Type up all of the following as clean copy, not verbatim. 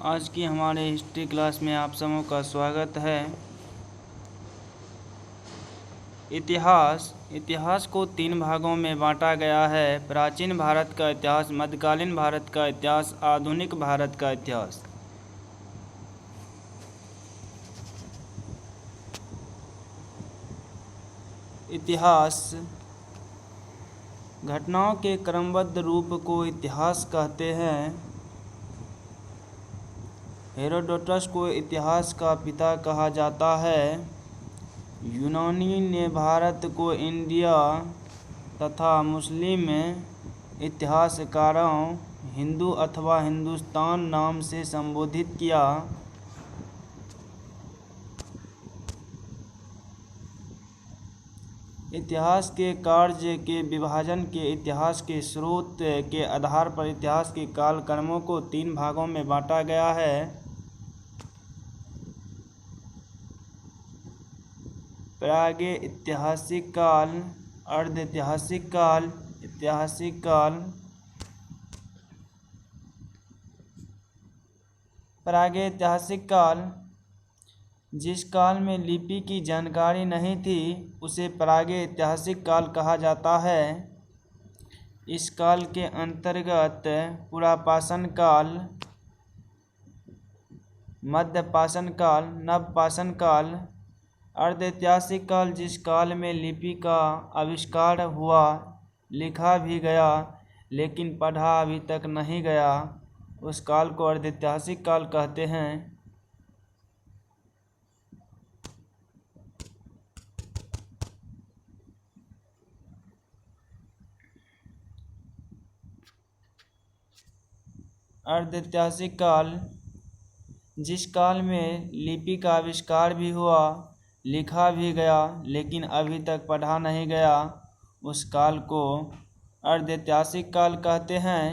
आज की हमारे हिस्ट्री क्लास में आप सबों का स्वागत है। इतिहास को 3 भागों में बांटा गया है। प्राचीन भारत का इतिहास, मध्यकालीन भारत का इतिहास, आधुनिक भारत का इतिहास। इतिहास घटनाओं के क्रमबद्ध रूप को इतिहास कहते हैं। हेरोडोटस को इतिहास का पिता कहा जाता है। यूनानी ने भारत को इंडिया तथा मुस्लिम इतिहासकारों हिंदू अथवा हिंदुस्तान नाम से संबोधित किया। इतिहास के कार्य के विभाजन के इतिहास के स्रोत के आधार पर इतिहास के कालक्रमों को 3 भागों में बांटा गया है। प्रागैतिहासिक काल, अर्धऐतिहासिक काल, ऐतिहासिक काल। प्रागैतिहासिक काल जिस काल में लिपि की जानकारी नहीं थी उसे प्रागैतिहासिक काल कहा जाता है। इस काल के अंतर्गत पुरापाषाण काल, मध्यपाषाण काल, नवपाषाण काल। अर्धऐतिहासिक काल जिस काल में लिपि का आविष्कार हुआ, लिखा भी गया लेकिन पढ़ा अभी तक नहीं गया, उस काल को अर्धऐतिहासिक काल कहते हैं। अर्धऐतिहासिक काल जिस काल में लिपि का आविष्कार भी हुआ, लिखा भी गया लेकिन अभी तक पढ़ा नहीं गया, उस काल को अर्धऐतिहासिक काल कहते हैं।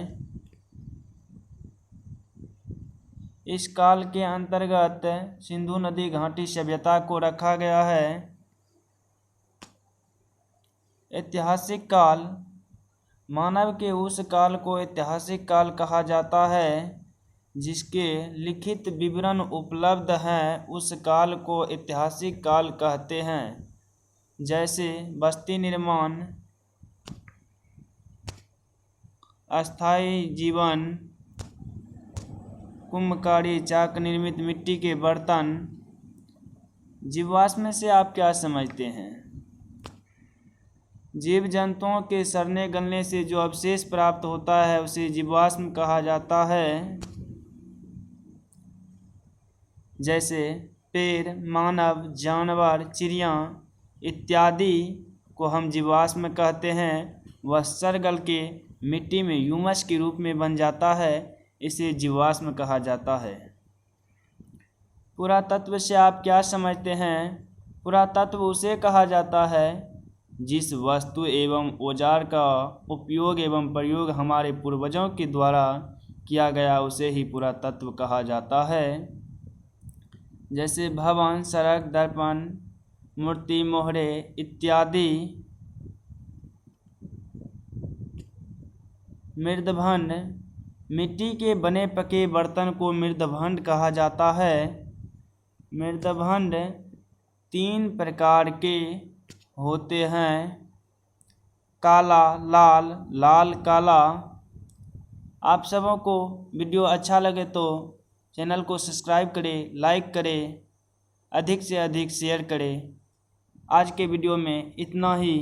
इस काल के अंतर्गत सिंधु नदी घाटी सभ्यता को रखा गया है। ऐतिहासिक काल मानव के उस काल को ऐतिहासिक काल कहा जाता है जिसके लिखित विवरण उपलब्ध हैं, उस काल को ऐतिहासिक काल कहते हैं। जैसे बस्ती निर्माण, अस्थायी जीवन, कुम्भकारी, चाक निर्मित मिट्टी के बर्तन। जीवाश्म से आप क्या समझते हैं? जीव जंतुओं के सड़ने गलने से जो अवशेष प्राप्त होता है उसे जीवाश्म कहा जाता है। जैसे पेड़, मानव, जानवर, चिड़िया इत्यादि को हम जीवाश्म कहते हैं। वह सड़ गल के मिट्टी में ह्यूमस के रूप में बन जाता है, इसे जीवाश्म कहा जाता है। पुरातत्व से आप क्या समझते हैं? पुरातत्व उसे कहा जाता है जिस वस्तु एवं औजार का उपयोग एवं प्रयोग हमारे पूर्वजों के द्वारा किया गया, उसे ही पुरातत्व कहा जाता है। जैसे भवन, सड़क, दर्पण, मूर्ति, मोहरे इत्यादि। मृदभंड मिट्टी के बने पके बर्तन को मृदभंड कहा जाता है। मृदभंड 3 प्रकार के होते हैं, काला, लाल, लाल काला। आप सबों को वीडियो अच्छा लगे तो चैनल को सब्सक्राइब करें, लाइक करें, अधिक से अधिक शेयर करें। आज के वीडियो में इतना ही।